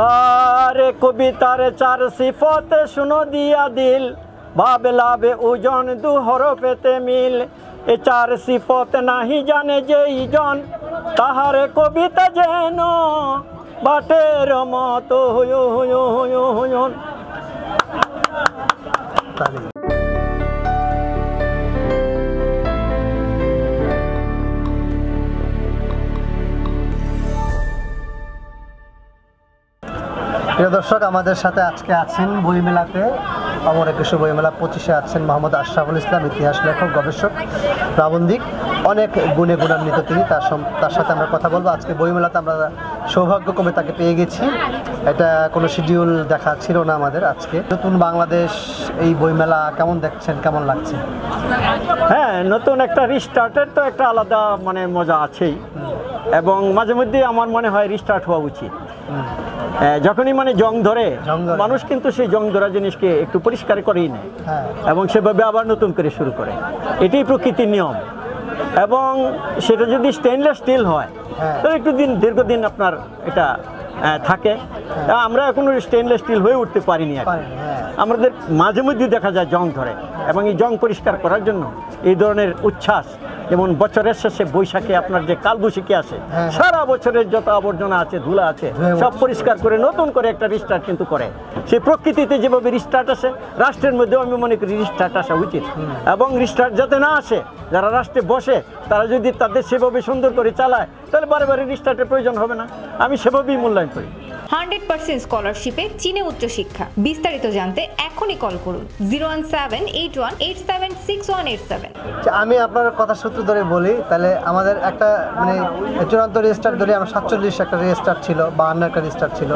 আরে কবিতার চার সিফতে শুনো দিয়া দিল, ভাবে লাভে ওজন দু হরফেতে মিল। এ চার সিফত নাহি জানে যেই জন, তাহারে কবিতা যেন বাটের মতো হয়ন। প্রিয় দর্শক, আমাদের সাথে আজকে আছেন বইমেলাতে, অমর একুশে বইমেলা 25-এ আছেন মোহাম্মদ আশরাফুল ইসলাম, ইতিহাস লেখক, গবেষক, প্রাবন্ধিক, অনেক গুণে গুণান্বিত তিনি। তার সাথে আমরা কথা বলবো। আজকে বইমেলাতে আমরা সৌভাগ্যক্রমে তাকে পেয়ে গেছি, এটা কোনো শিডিউল দেখা ছিল না আমাদের। আজকে নতুন বাংলাদেশ এই বইমেলা কেমন দেখছেন, কেমন লাগছে? হ্যাঁ, নতুন একটা রিস্টার্টের তো একটা আলাদা মজা আছেই, এবং মাঝে মধ্যে আমার মনে হয় রিস্টার্ট হওয়া উচিত। যখনই জং ধরে মানুষ কিন্তু সেই জং ধরা জিনিসকে একটু পরিষ্কার করেই নেয় এবং সেভাবে আবার নতুন করে শুরু করে। এটাই প্রকৃতির নিয়ম। এবং সেটা যদি স্টেনলেস স্টিল হয় তাহলে একটু দীর্ঘদিন আপনার এটা থাকে। আমরা এখনো স্টেনলেস স্টিল হয়ে উঠতে পারিনি। আমাদের মাঝে মধ্যে দেখা যায় জং ধরে, এবং এই জং পরিষ্কার করার জন্য এই ধরনের উচ্ছ্বাস, যেমন বছরের শেষে বৈশাখে আপনার যে কালবৈশাখী আসে, সারা বছরের যত আবর্জনা আছে, ধুলা আছে, সব পরিষ্কার করে নতুন করে একটা রিস্টার্ট কিন্তু করে। সেই প্রকৃতিতে যেভাবে রিস্টার্ট আসে, রাষ্ট্রের মধ্যেও আমি মনে করি রিস্টার্ট আসা উচিত। এবং রিস্টার্ট যাতে না আসে, যারা রাষ্ট্রে বসে তারা যদি তাদের সেভাবে সুন্দর করে চালায়, তাহলে বারে বারে রিস্টার্টের প্রয়োজন হবে না। আমি সেভাবেই মূল্যায়ন করি। 100% স্কলারশিপে চীনে উচ্চশিক্ষা। বিস্তারিত জানতে এখনই কল করুন 01781876187। আমি আপনার কথা সূত্র ধরে বলি, তাহলে আমাদের একটা চূড়ান্ত রেজিস্টার ধরে আমরা 47 একটা রেজিস্টার ছিল, 52 একটা রেজিস্টার ছিল,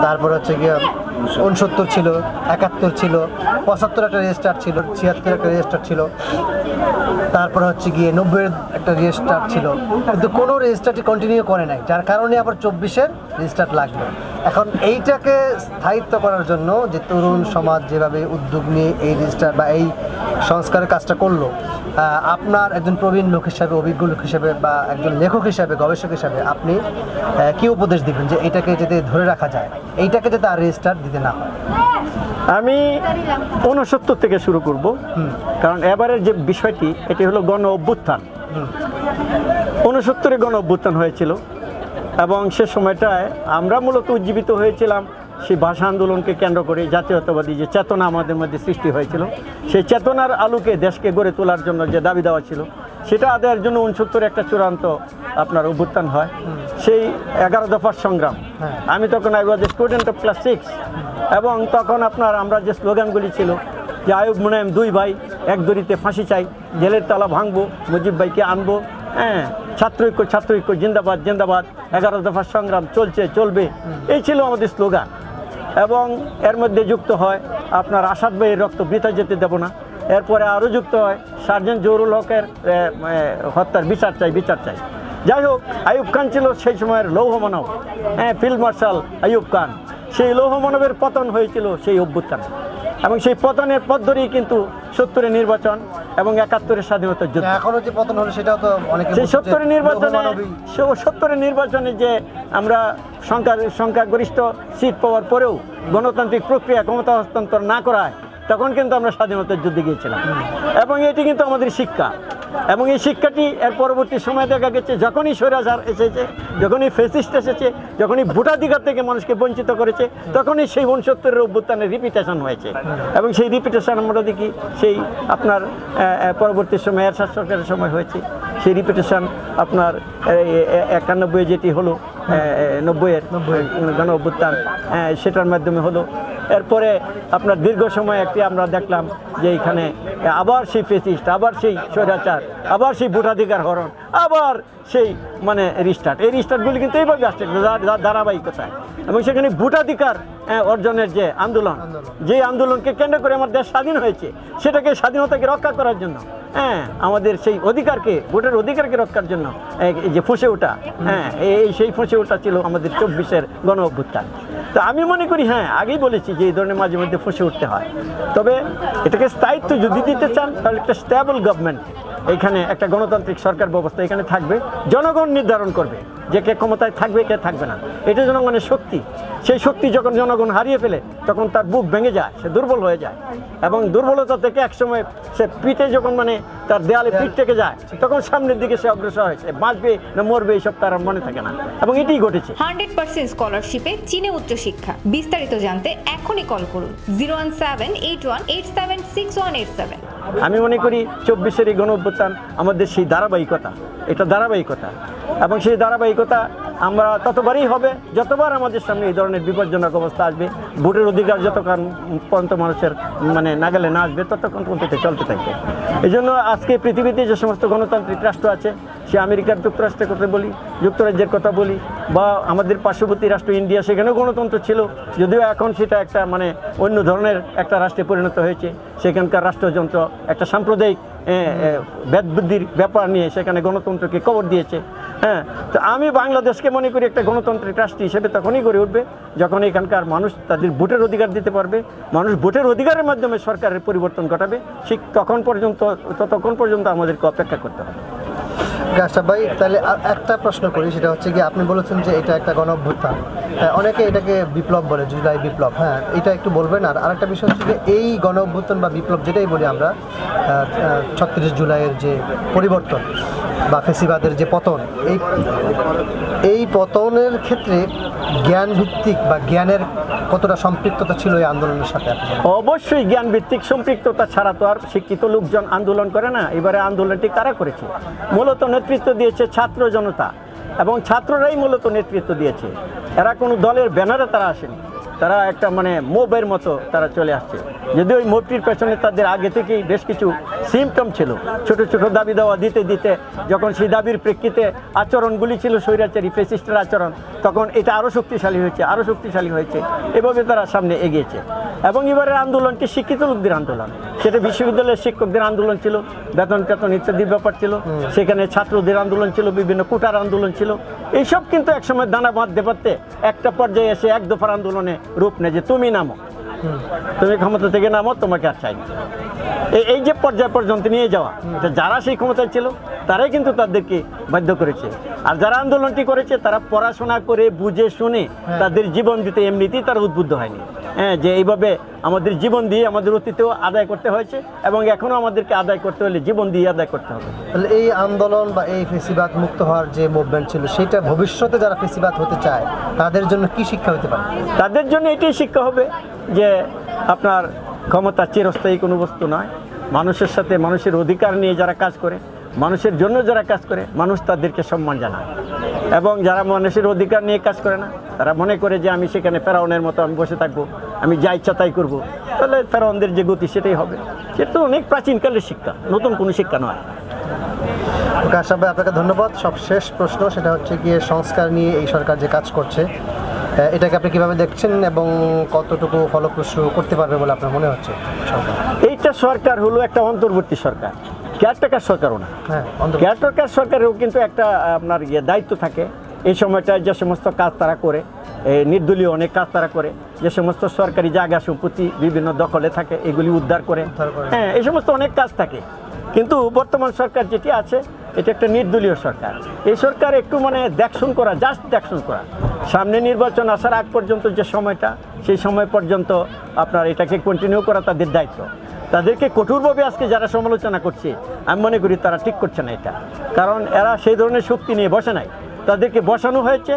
তারপর হচ্ছে গিয়ে 69 ছিল, 71 ছিল, 75 একটা রেজিস্টার ছিল, 76 একটা রেজিস্টার ছিল, তারপর হচ্ছে গিয়ে 90 একটা রেজিস্টার ছিল, কিন্তু কোনো রেজিস্টারটি কন্টিনিউ করে নাই, যার কারণে আবার 24-এর রেজিস্টার লাগলো। এখন এইটাকে স্থায়িত্ব করার জন্য যে তরুণ সমাজ যেভাবে উদ্যোগ নিয়ে এই রেজিস্টার বা এই সংস্কারের কাজটা করলো, আপনার একজন প্রবীণ লোক হিসাবে, অভিজ্ঞ লোক হিসাবে, বা একজন লেখক হিসাবে, গবেষক হিসাবে আপনি কী উপদেশ দিবেন যে এইটাকে যাতে ধরে রাখা যায়, এইটাকে যাতে আর রেজিস্টার দিতে না হয়? আমি 69 থেকে শুরু করব, কারণ এবারের যে বিষয়টি এটি হলো গণ অভ্যুত্থান। 69-এ গণ অভ্যুত্থান হয়েছিল, এবং সে সময়টায় আমরা মূলত উজ্জীবিত হয়েছিলাম সেই ভাষা আন্দোলনকে কেন্দ্র করে। জাতীয়তাবাদী যে চেতনা আমাদের মধ্যে সৃষ্টি হয়েছিল, সেই চেতনার আলোকে দেশকে গড়ে তোলার জন্য যে দাবি দেওয়া ছিল, সেটা আদায়ের জন্য 69-এ একটা চূড়ান্ত আপনার অভ্যুত্থান হয়। সেই 11 দফার সংগ্রাম। আমি তখন I was a student of class 6, এবং তখন আমরা যে স্লোগানগুলি ছিল যে আইয়ুব মুনায়েম 2 ভাই, এক দড়িতে ফাঁসি চাই, জেলের তালা ভাঙবো, মুজিব ভাইকে আনবো, ছাত্র ঐক্য জিন্দাবাদ জিন্দাবাদ, 11 দফার সংগ্রাম চলছে চলবে, এই ছিল আমাদের স্লোগান। এবং এর মধ্যে যুক্ত হয় আপনার আসাদ ভাইয়ের রক্ত বৃথা যেতে দেব না। এরপরে আরও যুক্ত হয় সার্জেন্ট জহুরুল হকের হত্যার বিচার চাই। যাই হোক, আইয়ুব খান ছিল সেই সময়ের লৌহ মানব, ফিল্ড মার্শাল আইয়ুব খান। সেই লৌহ মানবের পতন হয়েছিল সেই অভ্যুত্থান, এবং সেই পতনের পথ ধরেই কিন্তু 70-এর নির্বাচন এবং 71-এর স্বাধীনতার যুদ্ধ। এখনো যে পতন হলো সেটাও তো অনেকে সেই 70-এর নির্বাচনে যে আমরা সংখ্যাগরিষ্ঠ সিট পাওয়ার পরেও গণতান্ত্রিক প্রক্রিয়া ক্ষমতা হস্তান্তর না করায়, তখন কিন্তু আমরা স্বাধীনতার যুদ্ধে গিয়েছিলাম। এবং এটি কিন্তু আমাদের শিক্ষা, এবং এই শিক্ষাটি এর পরবর্তী সময় দেখা গেছে যখনই স্বৈরাচার এসেছে, যখনই ফ্যাসিস্ট এসেছে, যখনই ভোটাধিকার থেকে মানুষকে বঞ্চিত করেছে, তখনই সেই 69-এর অভ্যুত্থানের রিপিটেশন হয়েছে। এবং সেই রিপিটেশন আমরা দেখি সেই আপনার পরবর্তী সময় এরশাদ সরকারের সময় হয়েছে। সেই রিপিটেশন আপনার 91 যেটি হলো, 90-এর গণ অভ্যুত্থান, সেটার মাধ্যমে হলো। এরপরে আপনার দীর্ঘ সময় একটি আমরা দেখলাম যে এইখানে আবার সেই ফেসিস্ট, আবার সেই স্বৈরাচার, আবার সেই ভোটাধিকার হরণ, আবার সেই রিস্টার্ট। এই রিস্টার্টগুলি কিন্তু এইভাবে আসছে ধারাবাহিকতায়। এবং সেখানে ভোটাধিকার অর্জনের যে আন্দোলন, যে আন্দোলনকে কেন্দ্র করে আমার দেশ স্বাধীন হয়েছে, সেটাকে স্বাধীনতাকে রক্ষা করার জন্য, আমাদের সেই অধিকারকে, ভোটের অধিকারকে রক্ষার জন্য যে ফুঁসে ওঠা, সেই ফুঁসে ওঠা ছিল আমাদের 24-এর গণ অভ্যুত্থান। তো আমি মনে করি, আগেই বলেছি যে এই ধরনের মাঝে মধ্যে ফুঁসে উঠতে হয়। তবে এটাকে স্থায়িত্ব যদি দিতে চান, তাহলে একটা স্টেবল গভর্নমেন্ট, এখানে একটা গণতান্ত্রিক সরকার ব্যবস্থা এখানে থাকবে, জনগণ নির্ধারণ করবে যে কে ক্ষমতায় থাকবে কে থাকবে না। এটা জনগণের শক্তি। সেই শক্তি যখন জনগণ হারিয়ে ফেলে তখন তার বুক ভেঙে যায়, সে দুর্বল হয়ে যায় এবং দুর্বলতা থেকে একসময় সে পিঠে যখন মানে তার দেয়ালে পিঠ থেকে যায় তখন সামনের দিকে সে অগ্রসর হয়েছে, বাঁচবে না মরবে এইসব তার আর মনে থাকে না, এবং এটাই ঘটেছে। 100% স্কলারশিপে চীনে উচ্চশিক্ষা। বিস্তারিত জানতে এখনই কল করুন 01781876187। আমি মনে করি 24-এর এই গণঅভ্যুত্থান আমাদের সেই ধারাবাহিকতা, এটা ধারাবাহিকতা, এবং সেই ধারাবাহিকতা আমরা ততবারই হবে যতবার আমাদের সামনে এই ধরনের বিপজ্জনক অবস্থা আসবে। ভোটের অধিকার যতক্ষণ পর্যন্ত মানুষের মানে নাগালে না আসবে ততক্ষণ পর্যন্ত চলতে থাকবে। এই জন্য আজকে পৃথিবীতে যে সমস্ত গণতান্ত্রিক রাষ্ট্র আছে, সে আমেরিকার যুক্তরাষ্ট্রের কথা বলি, যুক্তরাজ্যের কথা বলি, বা আমাদের পার্শ্ববর্তী রাষ্ট্র ইন্ডিয়া, সেখানেও গণতন্ত্র ছিল, যদিও এখন সেটা একটা মানে অন্য ধরনের একটা রাষ্ট্রে পরিণত হয়েছে। সেখানকার রাষ্ট্রযন্ত্র একটা সাম্প্রদায়িক ভেদবুদ্ধির ব্যাপার নিয়ে সেখানে গণতন্ত্রকে কবর দিয়েছে। হ্যাঁ, তো আমি বাংলাদেশকে মনে করি একটা গণতান্ত্রিক রাষ্ট্র হিসেবে তখনই গড়ে উঠবে যখন এখানকার মানুষ তাদের ভোটের অধিকার দিতে পারবে, মানুষ ভোটের অধিকারের মাধ্যমে সরকারের পরিবর্তন ঘটাবে। ঠিক ততক্ষণ পর্যন্ত আমাদেরকে অপেক্ষা করতে হবে। আশরাফ ভাই, তাহলে একটা প্রশ্ন করি, সেটা হচ্ছে কি আপনি বলেছেন যে এটা একটা গণঅভ্যুত্থান, অনেকে এটাকে বিপ্লব বলে, জুলাই বিপ্লব। হ্যাঁ, এটা একটু বলবেন। আর আরেকটা বিষয় হচ্ছে যে এই গণঅভ্যুত্থান বা বিপ্লব যেটাই বলি আমরা, 36 জুলাইয়ের যে পরিবর্তন বা ফেসিবাদের যে পতন, এই পতনের ক্ষেত্রে জ্ঞান ভিত্তিক বা জ্ঞানের কতটা সম্পৃক্ততা ছিল এই আন্দোলনের সাথে? অবশ্যই জ্ঞান ভিত্তিক সম্পৃক্ততা ছাড়া তো আর শিক্ষিত লোকজন আন্দোলন করে না। এবারে আন্দোলনটি কারা করেছে? মূলত নেতৃত্ব দিয়েছে ছাত্র জনতা, এবং ছাত্ররাই মূলত নেতৃত্ব দিয়েছে। এরা কোনো দলের ব্যানারে তারা আসেনি, তারা একটা মানে মোবের মতো তারা চলে আসছে। যদিও ওই মোবটির পেছনে তাদের আগে থেকেই বেশ কিছু সিমটম ছিল, ছোট ছোট দাবি দেওয়া দিতে দিতে যখন সেই দাবির প্রেক্ষিতে আচরণগুলি ছিল স্বৈরাচারী ফ্যাসিস্টের আচরণ, তখন এটা আরও শক্তিশালী হয়েছে। এভাবে তারা সামনে এগিয়েছে। এবং এবারের আন্দোলনটি শিক্ষিত লোকদের আন্দোলন, সেটা বিশ্ববিদ্যালয়ের শিক্ষকদের আন্দোলন ছিল, বেতন ইত্যাদির ব্যাপার ছিল, সেখানে ছাত্রদের আন্দোলন ছিল, বিভিন্ন কোটার আন্দোলন ছিল। এইসব কিন্তু একসময় দানা বাঁধতে পারতে একটা পর্যায়ে এসে এক দফার আন্দোলনে রূপ নেয় যে তুমি নামো, তুমি ক্ষমতা থেকে নামো, তোমাকে আর চাই না। এই যে পর্যায় পর্যন্ত নিয়ে যাওয়া, এটা যারা সেই ক্ষমতায় ছিল তারাই কিন্তু তাদেরকে বাধ্য করেছে। আর যারা আন্দোলনটি করেছে তারা পড়াশোনা করে বুঝে শুনে তাদের জীবন দিতে এমনিতেই তারা উদ্বুদ্ধ হয়নি। হ্যাঁ, যে এইভাবে আমাদের জীবন দিয়ে আমাদের অতীতেও আদায় করতে হয়েছে এবং এখনও আমাদেরকে আদায় করতে হলে জীবন দিয়ে আদায় করতে হবে। তাহলে এই আন্দোলন বা এই ফেসিবাদ মুক্ত হওয়ার যে মুভমেন্ট ছিল, সেটা ভবিষ্যতে যারা ফেসিবাদ হতে চায় তাদের জন্য কি শিক্ষা হতে পারে? তাদের জন্য এটাই শিক্ষা হবে যে আপনার ক্ষমতা চিরস্থায়ী কোনো বস্তু নয়। মানুষের সাথে, মানুষের অধিকার নিয়ে যারা কাজ করে, মানুষের জন্য যারা কাজ করে, মানুষ তাদেরকে সম্মান জানায়। এবং যারা মানুষের অধিকার নিয়ে কাজ করে না, তারা মনে করে যে আমি সেখানে ফেরাউনের মতো আমি বসে থাকবো, আমি যা ইচ্ছা তাই করবো, তাহলে ফেরাউনদের যে গতি সেটাই হবে। সেটা তো অনেক প্রাচীনকালের শিক্ষা, নতুন কোনো শিক্ষা নয়। আশরাফ ভাই, আপনাকে ধন্যবাদ। সব শেষ প্রশ্ন, সেটা হচ্ছে গিয়ে সংস্কার নিয়ে এই সরকার যে কাজ করছে, এটাকে আপনি কীভাবে দেখছেন এবং কতটুকু ফলপ্রসূ করতে পারবে বলে আপনার মনে হচ্ছে সরকার? এইটা সরকার হলো একটা অন্তর্বর্তী সরকার, কেয়ারটেকার সরকারও না। হ্যাঁ, কেয়ারটেকার সরকারেও কিন্তু একটা আপনার দায়িত্ব থাকে। এই সময়টায় যে সমস্ত কাজ তারা করে, নির্দলীয় অনেক কাজ তারা করে, যে সমস্ত সরকারি জায়গা সম্পত্তি বিভিন্ন দখলে থাকে এগুলি উদ্ধার করে। হ্যাঁ, এই সমস্ত অনেক কাজ থাকে। কিন্তু বর্তমান সরকার যেটি আছে এটা একটা নির্দলীয় সরকার। এই সরকার একটু মানে দেখশুন করা, জাস্ট দেখশুন করা। সামনে নির্বাচন আসার আগ পর্যন্ত যে সময়টা, সেই সময় পর্যন্ত আপনার এটাকে কন্টিনিউ করা তাদের দায়িত্ব। তাদেরকে কঠোরভাবে আজকে যারা সমালোচনা করছে, আমি মনে করি তারা ঠিক করছে না এটা, কারণ এরা সেই ধরনের শক্তি নিয়ে বসে নাই, তাদেরকে বসানো হয়েছে।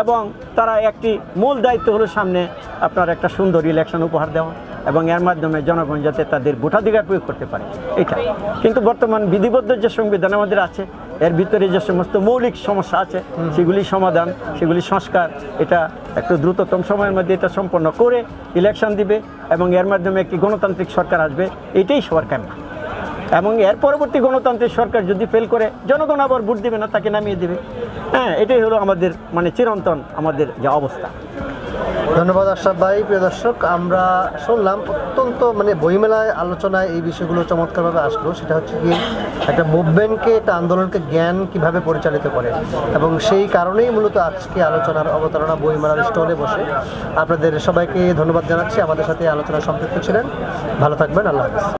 এবং তারা একটি মূল দায়িত্ব হলো সামনে আপনার একটা সুন্দর ইলেকশন উপহার দেওয়া এবং এর মাধ্যমে জনগণ যাতে তাদের ভোটাধিকার প্রয়োগ করতে পারে, এটা। কিন্তু বর্তমান বিধিবদ্ধ যে সংবিধান আমাদের আছে, এর ভিতরে যে সমস্ত মৌলিক সমস্যা আছে সেগুলি সমাধান, সেগুলি সংস্কার, এটা একটু দ্রুততম সময়ের মধ্যে এটা সম্পন্ন করে ইলেকশন দিবে এবং এর মাধ্যমে একটি গণতান্ত্রিক সরকার আসবে, এটাই সরকার না। এবং এর পরবর্তী গণতান্ত্রিক সরকার যদি ফেল করে, জনগণ আবার ভোট দেবে না, তাকে নামিয়ে দেবে। হ্যাঁ, এটাই হলো আমাদের মানে চিরন্তন আমাদের যে অবস্থা। ধন্যবাদ আশরাফ ভাই। প্রিয় দর্শক, আমরা শুনলাম অত্যন্ত মানে বইমেলায় আলোচনায় এই বিষয়গুলো চমৎকারভাবে আসলো। সেটা হচ্ছে কি একটা মুভমেন্টকে, একটা আন্দোলনকে জ্ঞান কিভাবে পরিচালিত করে, এবং সেই কারণেই মূলত আজকে আলোচনার অবতারণা বইমেলার স্টলে বসে। আপনাদের সবাইকে ধন্যবাদ জানাচ্ছি, আমাদের সাথে আলোচনায় সম্পৃক্ত ছিলেন। ভালো থাকবেন, আল্লাহ হাফেজ।